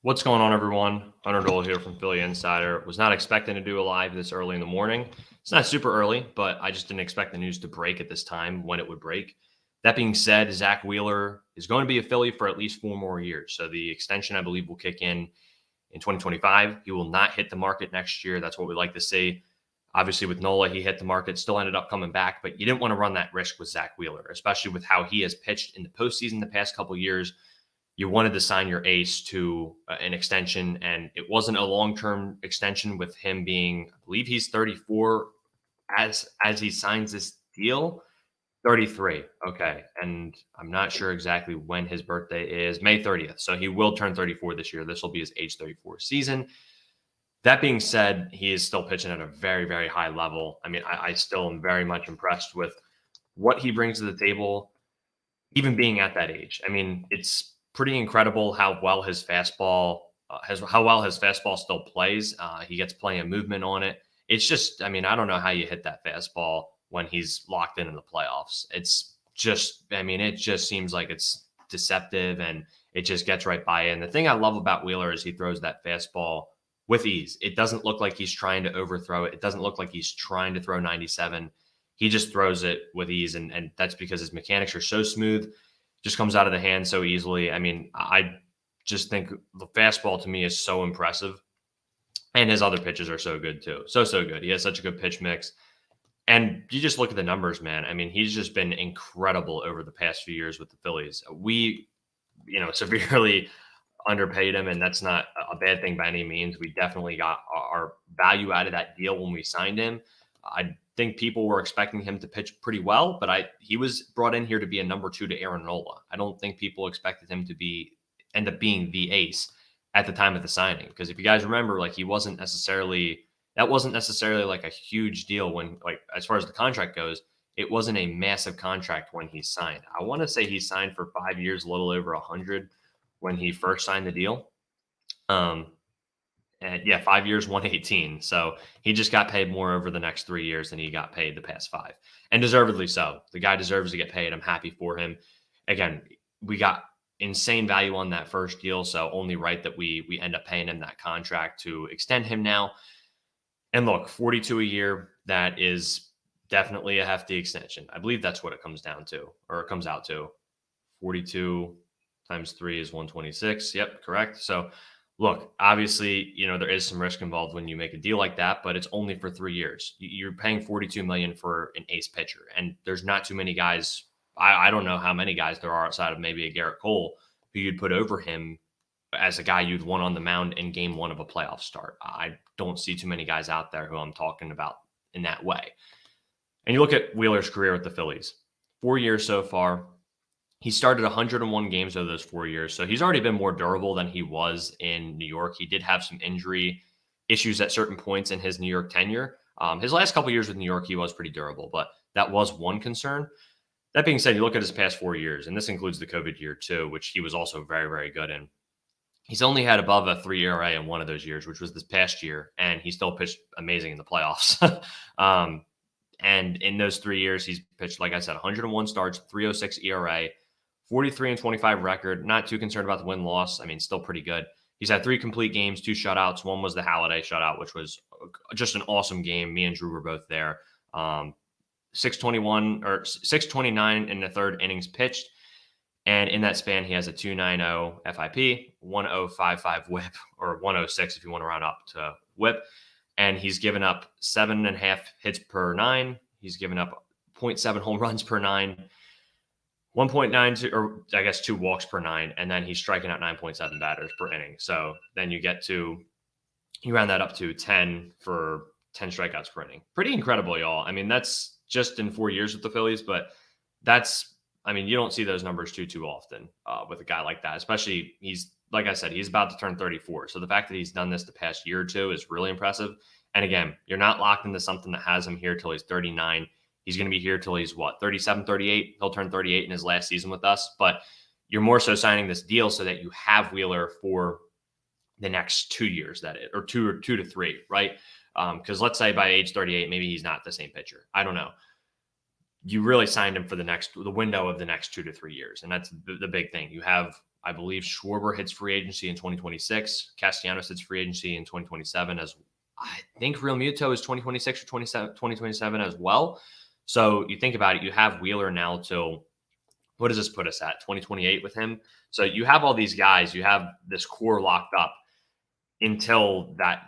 What's going on, everyone? Hunter Dole here from Philly Insider. Was not expecting to do a live this early in the morning. It's not super early, but I just didn't expect the news to break at this time when it would break. That being said, Zack Wheeler is going to be a Philly for at least 4 more years. So the extension, I believe, will kick in 2025. He will not hit the market next year. That's what we like to see. Obviously, with Nola, he hit the market, still ended up coming back, but you didn't want to run that risk with Zack Wheeler, especially with how he has pitched in the postseason the past couple of years. You wanted to sign your ace to an extension, and it wasn't a long-term extension with him being, I believe he's 34 as he signs this deal. 33. Okay. And I'm not sure exactly when his birthday is, May 30th. So he will turn 34 this year. This will be his age 34 season. That being said, he is still pitching at a very, very high level. I mean, I still am very much impressed with what he brings to the table, even being at that age. I mean, it's pretty incredible how well his fastball still plays. He gets plenty of movement on it. It's just, I mean, I don't know how you hit that fastball when he's locked in the playoffs. It's just, I mean, it just seems like it's deceptive and it just gets right by you. And the thing I love about Wheeler is he throws that fastball with ease. It doesn't look like he's trying to overthrow it. It doesn't look like he's trying to throw 97. He just throws it with ease, and that's because his mechanics are so smooth, just comes out of the hand so easily. I mean, I just think the fastball to me is so impressive, and his other pitches are so good too. So good. He has such a good pitch mix. And you just look at the numbers, man. I mean, he's just been incredible over the past few years with the Phillies. We, severely underpaid him, and that's not a bad thing by any means. We definitely got our value out of that deal when we signed him. I think people were expecting him to pitch pretty well, but he was brought in here to be a number two to Aaron Nola. I don't think people expected him to end up being the ace at the time of the signing. Because if you guys remember, like, that wasn't necessarily like a huge deal when, like, as far as the contract goes, it wasn't a massive contract when he signed. I want to say he signed for 5 years, a little over 100 when he first signed the deal. And yeah, 5 years, 118. So he just got paid more over the next 3 years than he got paid the past five, and deservedly so. The guy deserves to get paid. I'm happy for him. Again, we got insane value on that first deal, so only right that we end up paying him that contract to extend him now. And look, 42 a year, that is definitely a hefty extension. I believe that's what it comes down to, or it comes out to. 42 times 3 is 126. Yep, correct. So look, obviously, there is some risk involved when you make a deal like that, but it's only for 3 years. You're paying $42 million for an ace pitcher, and there's not too many guys. I don't know how many guys there are outside of maybe a Garrett Cole who you'd put over him as a guy you'd want on the mound in game one of a playoff start. I don't see too many guys out there who I'm talking about in that way. And you look at Wheeler's career with the Phillies, 4 years so far. He started 101 games over those 4 years, so he's already been more durable than he was in New York. He did have some injury issues at certain points in his New York tenure. His last couple years with New York, he was pretty durable, but that was one concern. That being said, you look at his past 4 years, and this includes the COVID year too, which he was also very, very good in. He's only had above a 3 ERA in one of those years, which was this past year, and he still pitched amazing in the playoffs. And in those 3 years, he's pitched, like I said, 101 starts, 3.06 ERA, 43-25 record. Not too concerned about the win-loss. I mean, still pretty good. He's had 3 complete games, 2 shutouts. One was the Halladay shutout, which was just an awesome game. Me and Drew were both there. 629 in the third innings pitched. And in that span, he has a 2.90 FIP, 1.055 whip, or 1.06 if you want to round up to whip. And he's given up 7.5 hits per 9. He's given up 0.7 home runs per 9, 1.9, or I guess 2 walks per 9. And then he's striking out 9.7 batters per inning. So then you round that up to 10 for 10 strikeouts per inning. Pretty incredible, y'all. I mean, that's just in 4 years with the Phillies, but you don't see those numbers too often with a guy like that, especially like I said, he's about to turn 34. So the fact that he's done this the past year or two is really impressive. And again, you're not locked into something that has him here till he's 39. He's going to be here till he's 37, 38. He'll turn 38 in his last season with us. But you're more so signing this deal so that you have Wheeler for the next 2 years, or 2 to 3, right? Because let's say by age 38, maybe he's not the same pitcher. I don't know. You really signed him for the window of the next 2 to 3 years. And that's the big thing. You have I believe Schwarber hits free agency in 2026. Castellanos hits free agency in 2027 as I think Real Muto is 2026 or 2027 as well. So you think about it, you have Wheeler now till what does this put us at? 2028 with him. So you have all these guys, you have this core locked up until that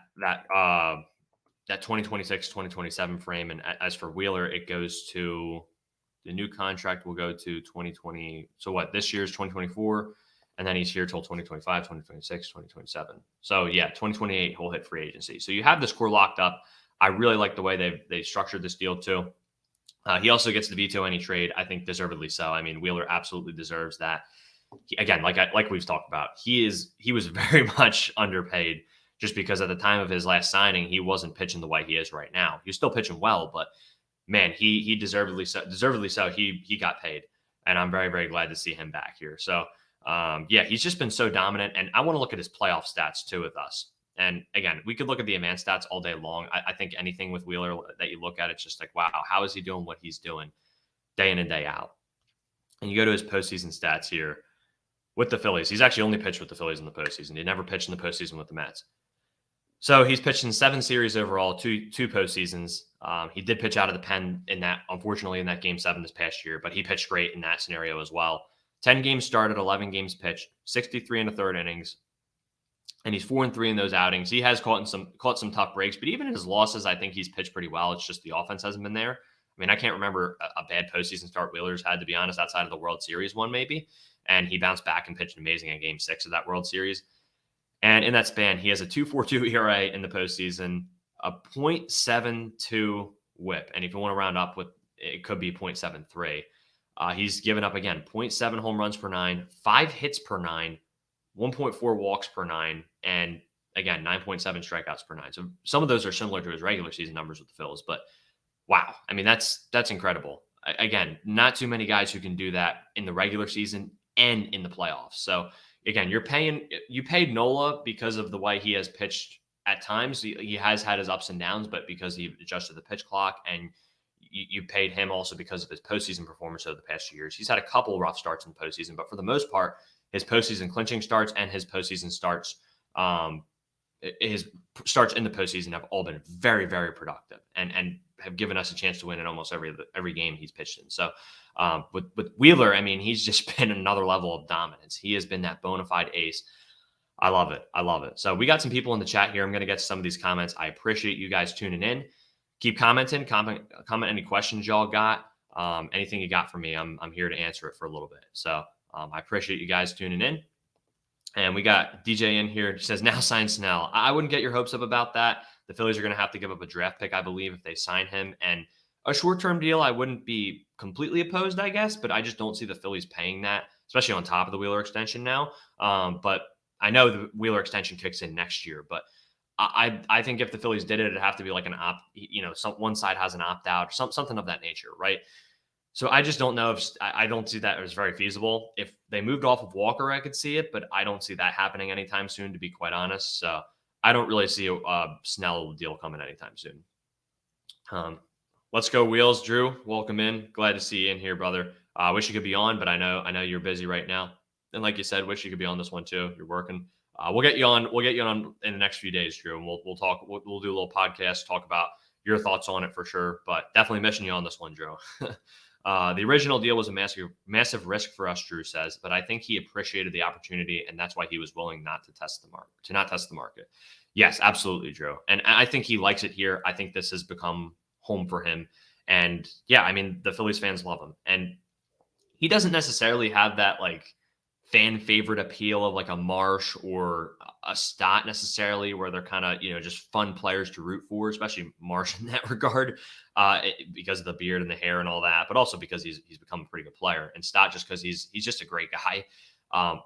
2026 2027 frame. And as for Wheeler, it goes to the new contract will go to 2020. So what, this year's 2024, and then he's here till 2025, 2026, 2027. So yeah, 2028 he'll hit free agency. So you have this core locked up. I really like the way they structured this deal too. He also gets to veto any trade, I think deservedly so. I mean, Wheeler absolutely deserves that. Again, like we've talked about, he was very much underpaid just because at the time of his last signing, he wasn't pitching the way he is right now. He's still pitching well, but man, he deservedly so he got paid, and I'm very, very glad to see him back here. So yeah, he's just been so dominant, and I want to look at his playoff stats too with us. And again, we could look at the advanced stats all day long. I think anything with Wheeler that you look at, it's just like, wow, how is he doing what he's doing day in and day out? And you go to his postseason stats here with the Phillies. He's actually only pitched with the Phillies in the postseason. He never pitched in the postseason with the Mets. So he's pitched in 7 series overall, two postseasons. He did pitch out of the pen unfortunately, in that game 7 this past year, but he pitched great in that scenario as well. 10 games started, 11 games pitched, 63 1/3 innings. And he's 4-3 in those outings. He has caught some tough breaks, but even in his losses, I think he's pitched pretty well. It's just the offense hasn't been there. I mean, I can't remember a bad postseason start Wheeler's had, to be honest, outside of the World Series one maybe. And he bounced back and pitched amazing in Game 6 of that World Series. And in that span, he has a 2.42 ERA in the postseason, a .72 WHIP, and if you want to round up with, it could be .73. He's given up again 0.7 home runs per 9, 5 hits per 9. 1.4 walks per 9, and again, 9.7 strikeouts per 9. So some of those are similar to his regular season numbers with the Phillies, but wow. I mean, that's incredible. Again, not too many guys who can do that in the regular season and in the playoffs. So again, you paid Nola because of the way he has pitched at times. He has had his ups and downs, but because he adjusted the pitch clock, and you paid him also because of his postseason performance over the past 2 years. He's had a couple rough starts in the postseason, but for the most part, his postseason clinching starts and his postseason starts, his starts in the postseason have all been very, very productive and have given us a chance to win in almost every game he's pitched in. So with Wheeler, I mean, he's just been another level of dominance. He has been that bona fide ace. I love it. I love it. So we got some people in the chat here. I'm going to get to some of these comments. I appreciate you guys tuning in. Keep commenting. Comment any questions y'all got. Anything you got for me, I'm here to answer it for a little bit. So I appreciate you guys tuning in. And we got DJ in here. He says, now sign Snell. I wouldn't get your hopes up about that. The Phillies are going to have to give up a draft pick, I believe, if they sign him. And a short-term deal, I wouldn't be completely opposed, I guess, but I just don't see the Phillies paying that, especially on top of the Wheeler extension now. But I know the Wheeler extension kicks in next year, but I think if the Phillies did it, it'd have to be like an one side has an opt-out, something of that nature, right? So I just don't know if I don't see that as very feasible. If they moved off of Walker, I could see it, but I don't see that happening anytime soon, to be quite honest. So I don't really see a Snell deal coming anytime soon. Let's go Wheels. Drew, welcome in. Glad to see you in here, brother. I wish you could be on, but I know you're busy right now. And like you said, wish you could be on this one too. You're working. We'll get you on. We'll get you on in the next few days, Drew, and we'll talk. We'll do a little podcast, talk about your thoughts on it for sure. But definitely missing you on this one, Drew. The original deal was a massive risk for us, Drew says, but I think he appreciated the opportunity, and that's why he was willing not to test the market. Yes, absolutely, Drew. And I think he likes it here. I think this has become home for him. And yeah, I mean, the Phillies fans love him. And he doesn't necessarily have that like fan favorite appeal of like a Marsh or a Stott necessarily, where they're kind of, just fun players to root for, especially Marsh in that regard, because of the beard and the hair and all that, but also because he's become a pretty good player. And Stott just because he's just a great guy.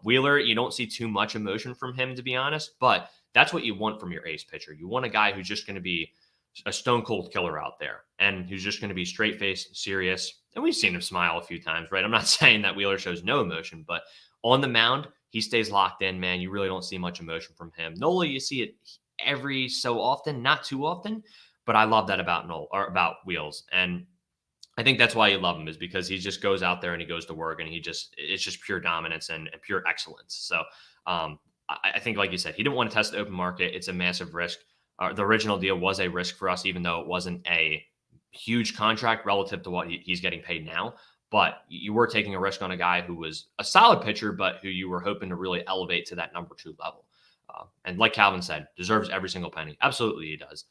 Wheeler, you don't see too much emotion from him, to be honest, but that's what you want from your ace pitcher. You want a guy who's just going to be a stone cold killer out there and who's just going to be straight faced, serious. And we've seen him smile a few times, right? I'm not saying that Wheeler shows no emotion, but on the mound, he stays locked in, man. You really don't see much emotion from him. Nola, you see it every so often, not too often, but I love that about Nola or about Wheels. And I think that's why you love him, is because he just goes out there and he goes to work and it's just pure dominance and pure excellence. So I think, like you said, he didn't want to test the open market. It's a massive risk. The original deal was a risk for us, even though it wasn't a huge contract relative to what he's getting paid now. But you were taking a risk on a guy who was a solid pitcher, but who you were hoping to really elevate to that number 2 level. And like Calvin said, deserves every single penny. Absolutely, he does.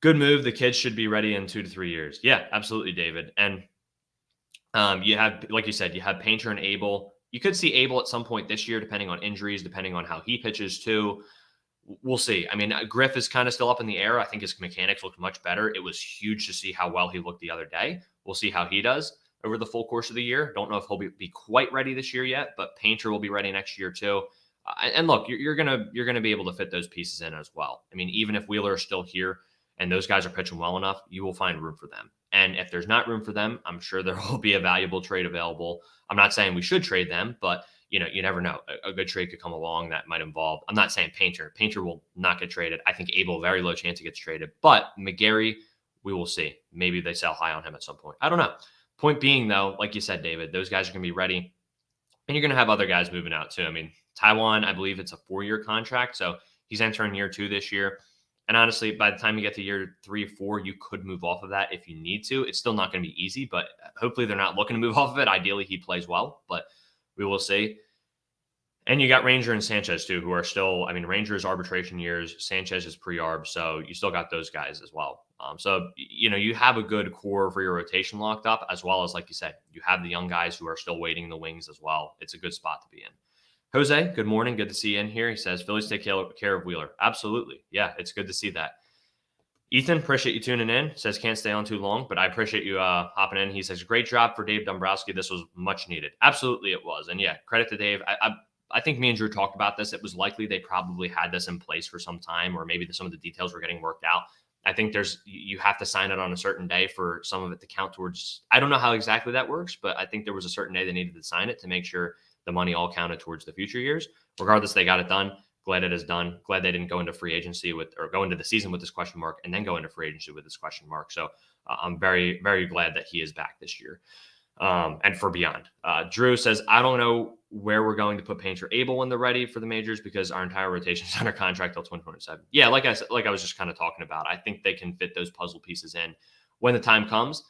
Good move. The kids should be ready in 2 to 3 years. Yeah, absolutely, David. And you have, like you said, you have Painter and Abel. You could see Abel at some point this year, depending on injuries, depending on how he pitches too. We'll see. I mean, Griff is kind of still up in the air. I think his mechanics look much better. It was huge to see how well he looked the other day. We'll see how he does over the full course of the year. Don't know if he'll be quite ready this year yet, but Painter will be ready next year too. And look, you're gonna be able to fit those pieces in as well. I mean, even if Wheeler is still here and those guys are pitching well enough, you will find room for them. And if there's not room for them, I'm sure there will be a valuable trade available. I'm not saying we should trade them, but you never know. A good trade could come along that might involve. I'm not saying Painter. Painter will not get traded. I think Abel, very low chance he gets traded. But McGarry, we will see. Maybe they sell high on him at some point. I don't know. Point being, though, like you said, David, those guys are going to be ready. And you're going to have other guys moving out, too. I mean, Taiwan, I believe it's a 4-year contract. So he's entering year 2 this year. And honestly, by the time you get to year 3 or 4, you could move off of that if you need to. It's still not going to be easy, but hopefully they're not looking to move off of it. Ideally, he plays well, but we will see. And you got Ranger and Sanchez, too, who are still, I mean, Ranger's arbitration years, Sanchez is pre-arb, so you still got those guys as well. So, you have a good core for your rotation locked up, as well as, like you said, you have the young guys who are still waiting in the wings as well. It's a good spot to be in. Jose, good morning. Good to see you in here. He says, Phillies take care of Wheeler. Absolutely. Yeah, it's good to see that. Ethan, appreciate you tuning in. Says, can't stay on too long, but I appreciate you hopping in. He says, great job for Dave Dombrowski. This was much needed. Absolutely it was. And yeah, credit to Dave. I think me and Drew talked about this. It was likely they probably had this in place for some time, or maybe some of the details were getting worked out. I think you have to sign it on a certain day for some of it to count towards. I don't know how exactly that works, but I think there was a certain day they needed to sign it to make sure the money all counted towards the future years. Regardless, they got it done. Glad it is done. Glad they didn't go into free agency or go into the season with this question mark and then go into free agency with this question mark. So I'm very, very glad that he is back this year. And for beyond. Drew says, I don't know where we're going to put Painter Abel when they're ready for the majors because our entire rotation is under contract till 2027. Yeah, like I said, like I was just kind of talking about, I think they can fit those puzzle pieces in when the time comes.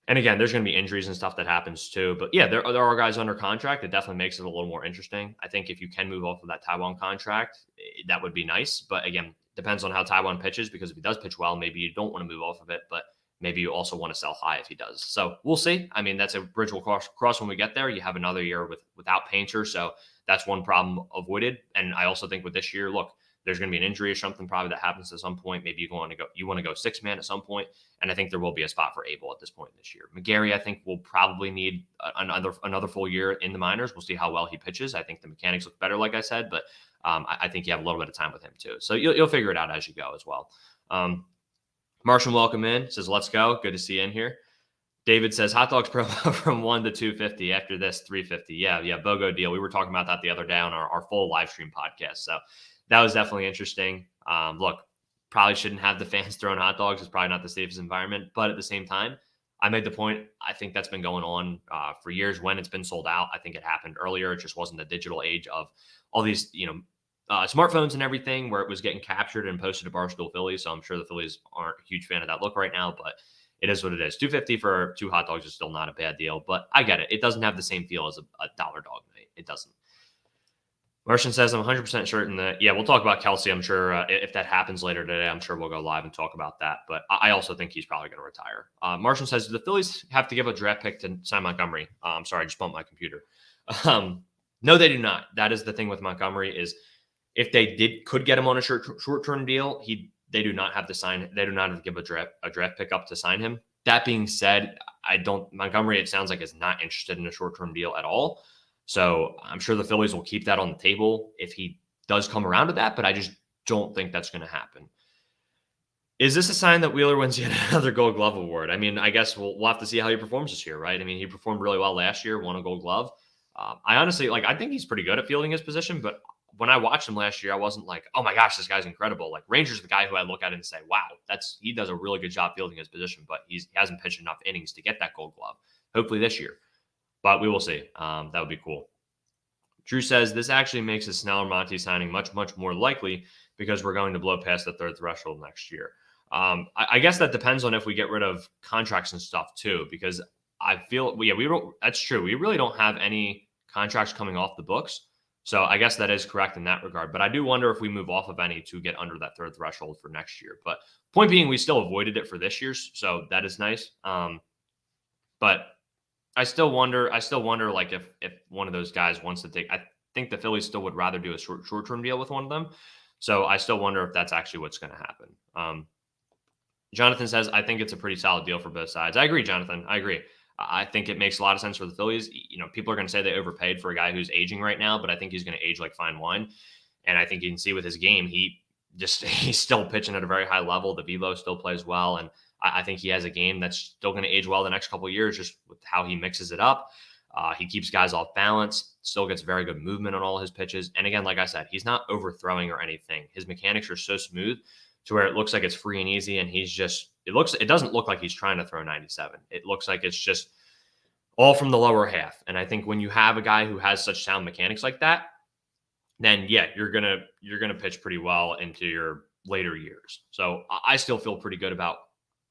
And again, there's going to be injuries and stuff that happens too. But yeah, there are guys under contract. It definitely makes it a little more interesting. I think if you can move off of that Taiwan contract, that would be nice. But again, depends on how Taiwan pitches, because if he does pitch well, maybe you don't want to move off of it. But maybe you also want to sell high if he does. So we'll see. I mean, that's a bridge we'll cross when we get there. You have another year without Painter. So that's one problem avoided. And I also think with this year, look, there's going to be an injury or something probably that happens at some point. Maybe you want to go 6-man at some point. And I think there will be a spot for Abel at this point this year. McGarry, I think, will probably need another full year in the minors. We'll see how well he pitches. I think the mechanics look better, like I said, but I think you have a little bit of time with him too. So you'll figure it out as you go as well. Martian, welcome in. Says, let's go. Good to see you in here. David says, hot dogs promo from 1 to 250. After this, 350. Yeah, BOGO deal. We were talking about that the other day on our full live stream podcast. So that was definitely interesting. Look, probably shouldn't have the fans throwing hot dogs. It's probably not the safest environment. But at the same time, I made the point. I think that's been going on for years when it's been sold out. I think it happened earlier. It just wasn't the digital age of all these, smartphones and everything where it was getting captured and posted to Barstool Phillies. So I'm sure the Phillies aren't a huge fan of that look right now, but it is what it is. $250 for 2 hot dogs is still not a bad deal, but I get it. It doesn't have the same feel as a dollar dog night. It doesn't. Martian says, I'm 100% certain that, we'll talk about Kelsey. I'm sure if that happens later today, I'm sure we'll go live and talk about that. But I also think he's probably going to retire. Martian says, do the Phillies have to give a draft pick to sign Montgomery? I'm sorry, I just bumped my computer. No, they do not. That is the thing with Montgomery is if they could get him on a short-term deal, they do not have to sign. They do not have to give a draft pick up to sign him. That being said, Montgomery, it sounds like, is not interested in a short-term deal at all. So I'm sure the Phillies will keep that on the table if he does come around to that, but I just don't think that's going to happen. Is this a sign that Wheeler wins yet another Gold Glove award? I mean, I guess we'll have to see how he performs this year, right? I mean, he performed really well last year, won a Gold Glove. I honestly, I think he's pretty good at fielding his position, but when I watched him last year, I wasn't like, oh my gosh, this guy's incredible. Like Ranger's the guy who I look at and say, wow, he does a really good job fielding his position, but he hasn't pitched enough innings to get that Gold Glove. Hopefully this year, but we will see. That would be cool. Drew says this actually makes a Snell or Monty signing much, much more likely because we're going to blow past the third threshold next year. I guess that depends on if we get rid of contracts and stuff too, because I feel, that's true. We really don't have any contracts coming off the books. So I guess that is correct in that regard. But I do wonder if we move off of any to get under that third threshold for next year. But point being, we still avoided it for this year's. So that is nice. But I still wonder like if one of those guys wants to take, I think the Phillies still would rather do a short-term deal with one of them. So I still wonder if that's actually what's going to happen. Jonathan says, I think it's a pretty solid deal for both sides. I agree, Jonathan. I agree. I think it makes a lot of sense for the Phillies. People are going to say they overpaid for a guy who's aging right now, but I think he's going to age like fine wine. And I think you can see with his game, he's still pitching at a very high level. The velo still plays well. And I think he has a game that's still going to age well the next couple of years, just with how he mixes it up. He keeps guys off balance, still gets very good movement on all his pitches. And again, like I said, he's not overthrowing or anything. His mechanics are so smooth to where it looks like it's free and easy. And it doesn't look like he's trying to throw 97. It looks like it's just all from the lower half. And I think when you have a guy who has such sound mechanics like that, then yeah, you're going to pitch pretty well into your later years. So I still feel pretty good about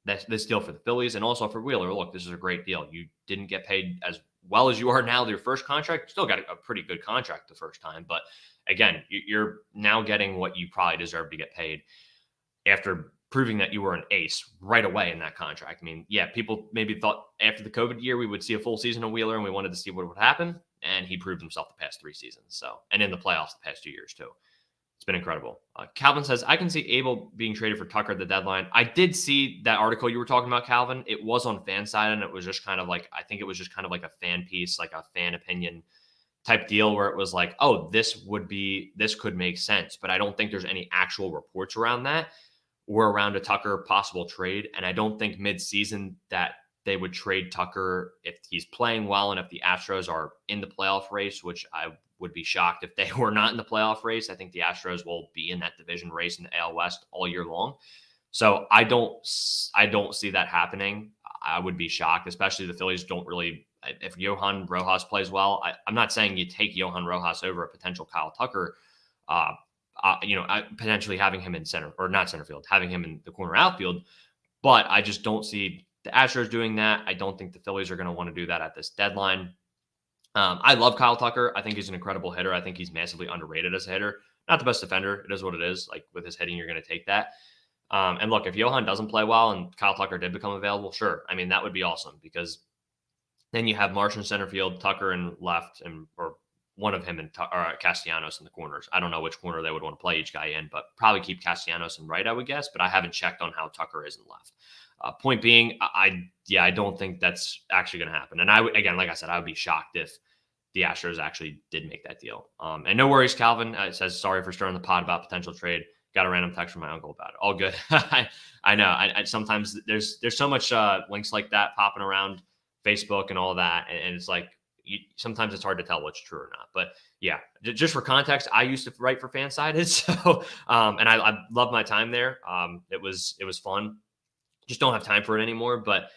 this deal for the Phillies and also for Wheeler. Look, this is a great deal. You didn't get paid as well as you are now. Your first contract, still got a pretty good contract the first time. But again, you're now getting what you probably deserve to get paid after proving that you were an ace right away in that contract. I mean, yeah, people maybe thought after the COVID year we would see a full season of Wheeler and we wanted to see what would happen. And he proved himself the past 3 seasons. So, and in the playoffs the past 2 years too. It's been incredible. Calvin says, I can see Abel being traded for Tucker at the deadline. I did see that article you were talking about, Calvin. It was on Fanside, and it was just kind of like, I think it was just kind of like a fan piece, like a fan opinion type deal where it was like, oh, this could make sense. But I don't think there's any actual reports around that or around a Tucker possible trade. And I don't think mid-season that they would trade Tucker if he's playing well and if the Astros are in the playoff race, which I would be shocked if they were not in the playoff race. I think the Astros will be in that division race in the AL West all year long. So I don't see that happening. I would be shocked, especially the Phillies don't really, if Johan Rojas plays well, I'm not saying you take Johan Rojas over a potential Kyle Tucker, potentially having him in center or not center field, having him in the corner outfield, but I just don't see the Astros doing that. I don't think the Phillies are going to want to do that at this deadline. I love Kyle Tucker. I think he's an incredible hitter. I think he's massively underrated as a hitter. Not the best defender. It is what it is. Like with his hitting, you're going to take that. And look, if Johan doesn't play well and Kyle Tucker did become available, sure. I mean, that would be awesome because then you have Marsh in center field, Tucker in left, or one of him and Castellanos in the corners. I don't know which corner they would want to play each guy in, but probably keep Castellanos in right, I would guess. But I haven't checked on how Tucker is in left. Point being, I don't think that's actually going to happen. And again, like I said, I would be shocked if the Astros actually did make that deal. And no worries, Calvin. It says, sorry for stirring the pot about potential trade. Got a random text from my uncle about it. All good. I know. I sometimes there's so much links like that popping around Facebook and all that. And it's like, sometimes it's hard to tell what's true or not. But yeah, just for context, I used to write for Fansided. So, and I loved my time there. It was fun. Just don't have time for it anymore. But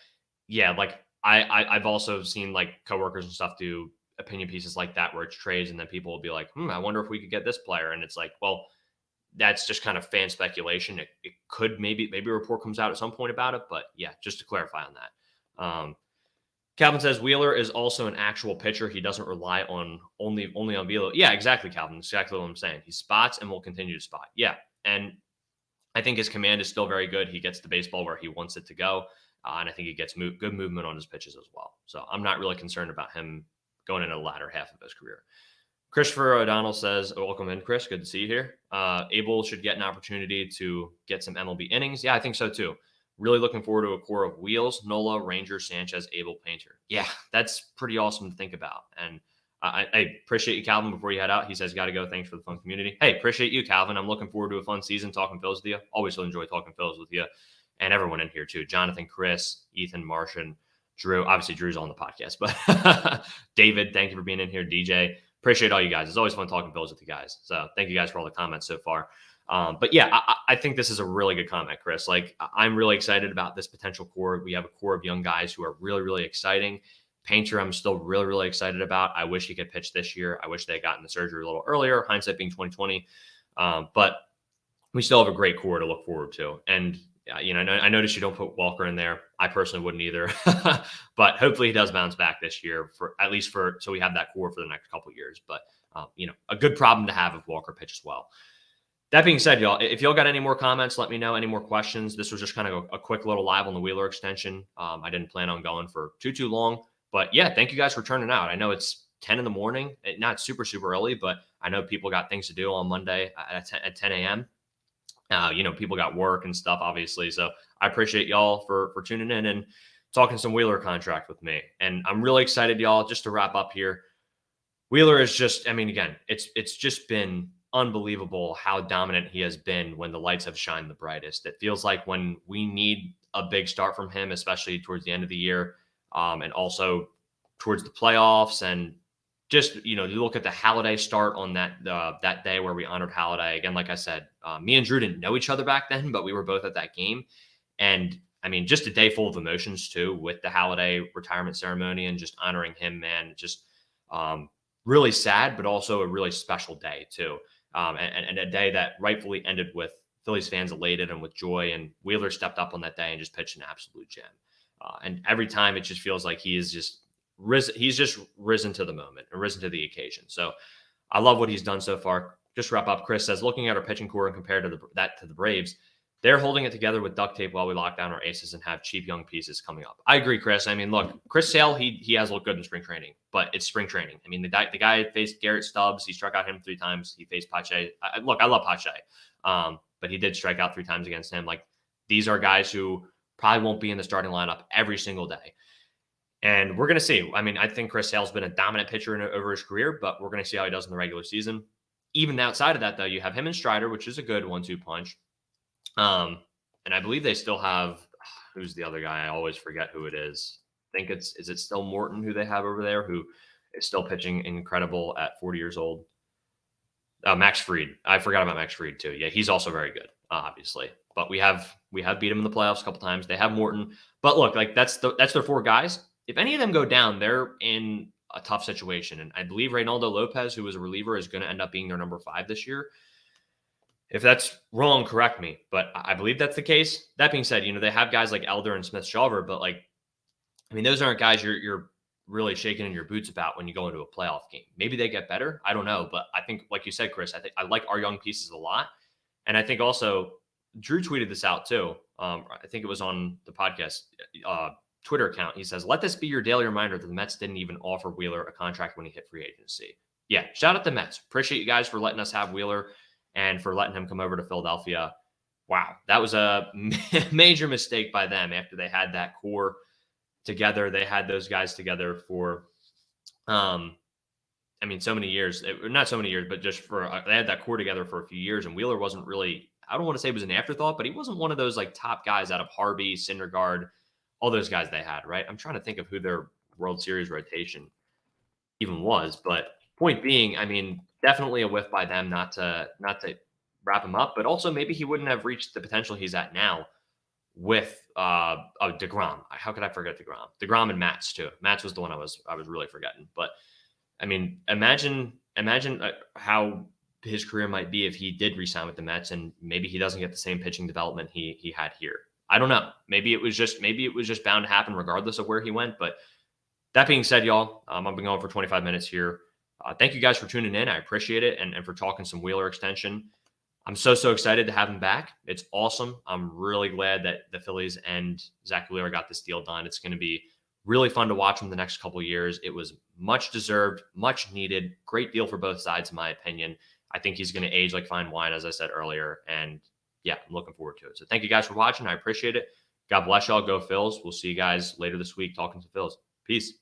yeah, like I've also seen like coworkers and stuff do opinion pieces like that where it's trades and then people will be like, I wonder if we could get this player. And it's like, well, that's just kind of fan speculation. It could maybe a report comes out at some point about it. But yeah, just to clarify on that. Calvin says Wheeler is also an actual pitcher. He doesn't rely on only on velo. Yeah, exactly, Calvin. That's exactly what I'm saying. He spots and will continue to spot. Yeah. And I think his command is still very good. He gets the baseball where he wants it to go. And I think he gets good movement on his pitches as well. So I'm not really concerned about him going into the latter half of his career. Christopher O'Donnell says, welcome in, Chris. Good to see you here. Abel should get an opportunity to get some MLB innings. Yeah, I think so too. Really looking forward to a core of Wheels, Nola, Ranger, Sanchez, Abel, Painter. Yeah, that's pretty awesome to think about. And I appreciate you, Calvin, before you head out. He says, got to go. Thanks for the fun community. Hey, appreciate you, Calvin. I'm looking forward to a fun season talking Phillies with you. Always enjoy talking Phillies with you and everyone in here too. Jonathan, Chris, Ethan, Martian, Drew. Obviously, Drew's on the podcast, but David, thank you for being in here. DJ, appreciate all you guys. It's always fun talking Phillies with you guys. So thank you guys for all the comments so far. But yeah, I think this is a really good comment, Chris. Like, I'm really excited about this potential core. We have a core of young guys who are really, really exciting. Painter, I'm still really, really excited about. I wish he could pitch this year. I wish they had gotten the surgery a little earlier, hindsight being 2020. But we still have a great core to look forward to. And, I noticed you don't put Walker in there. I personally wouldn't either. But hopefully he does bounce back this year, so we have that core for the next couple of years. But, a good problem to have if Walker pitches well. That being said, y'all, if y'all got any more comments, let me know. Any more questions? This was just kind of a quick little live on the Wheeler extension. I didn't plan on going for too long. But yeah, thank you guys for turning out. I know it's 10 in the morning, not super, super early, but I know people got things to do on Monday at 10 a.m. People got work and stuff, obviously. So I appreciate y'all for tuning in and talking some Wheeler contract with me. And I'm really excited, y'all, just to wrap up here. Wheeler is just, again, it's just been unbelievable how dominant he has been when the lights have shined the brightest. It feels like when we need a big start from him, especially towards the end of the year, and also towards the playoffs, and just, you look at the Halladay start on that day where we honored Halladay. Again, like I said, me and Drew didn't know each other back then, but we were both at that game. And just a day full of emotions too, with the Halladay retirement ceremony and just honoring him, man. Just really sad, but also a really special day too. And a day that rightfully ended with Phillies fans elated and with joy. And Wheeler stepped up on that day and just pitched an absolute gem. And every time it just feels like he is just he's just risen to the moment and risen to the occasion. So I love what he's done so far. Just wrap up. Chris says, looking at our pitching core and compared to the Braves, they're holding it together with duct tape while we lock down our aces and have cheap young pieces coming up. I agree, Chris. Look, Chris Sale, he has looked good in spring training, but it's spring training. The guy faced Garrett Stubbs. He struck out him 3 times. He faced Pache. I love Pache, but he did strike out 3 times against him. Like, these are guys who probably won't be in the starting lineup every single day. And we're going to see. I think Chris Sale's been a dominant pitcher over his career, but we're going to see how he does in the regular season. Even outside of that, though, you have him and Strider, which is a good 1-2 punch. And I believe they still have, who's the other guy? I always forget who it is. I think is it still Morton who they have over there, who is still pitching incredible at 40 years old? Max Fried. I forgot about Max Fried too. Yeah, he's also very good, obviously. But we have beat him in the playoffs a couple times. They have Morton. But look, like that's their 4 guys. If any of them go down, they're in a tough situation. And I believe Reynaldo Lopez, who was a reliever, is going to end up being their number 5 this year. If that's wrong, correct me, but I believe that's the case. That being said, they have guys like Elder and Smith-Shawver, but those aren't guys you're really shaking in your boots about when you go into a playoff game. Maybe they get better. I don't know, but I think, like you said, Chris, I like our young pieces a lot. And I think also Drew tweeted this out too. I think it was on the podcast Twitter account. He says, let this be your daily reminder that the Mets didn't even offer Wheeler a contract when he hit free agency. Yeah, shout out to Mets. Appreciate you guys for letting us have Wheeler and for letting him come over to Philadelphia. Wow, that was a major mistake by them after they had that core together. They had those guys together for, so many years. Not so many years, but just they had that core together for a few years. And Wheeler wasn't really, I don't want to say it was an afterthought, but he wasn't one of those like top guys out of Harvey, Syndergaard, all those guys they had, right? I'm trying to think of who their World Series rotation even was. But point being, definitely a whiff by them not to wrap him up, but also maybe he wouldn't have reached the potential he's at now with DeGrom. How could I forget DeGrom? DeGrom and Matz too. Matz was the one I was really forgetting. But imagine how his career might be if he did re-sign with the Mets, and maybe he doesn't get the same pitching development he had here. I don't know. Maybe it was just bound to happen regardless of where he went. But that being said, y'all, I've been going for 25 minutes here. Thank you guys for tuning in. I appreciate it. And for talking some Wheeler extension. I'm so excited to have him back. It's awesome. I'm really glad that the Phillies and Zack Wheeler got this deal done. It's going to be really fun to watch him the next couple of years. It was much deserved, much needed. Great deal for both sides, in my opinion. I think he's going to age like fine wine, as I said earlier. And yeah, I'm looking forward to it. So thank you guys for watching. I appreciate it. God bless y'all. Go Phils. We'll see you guys later this week talking to Phils. Peace.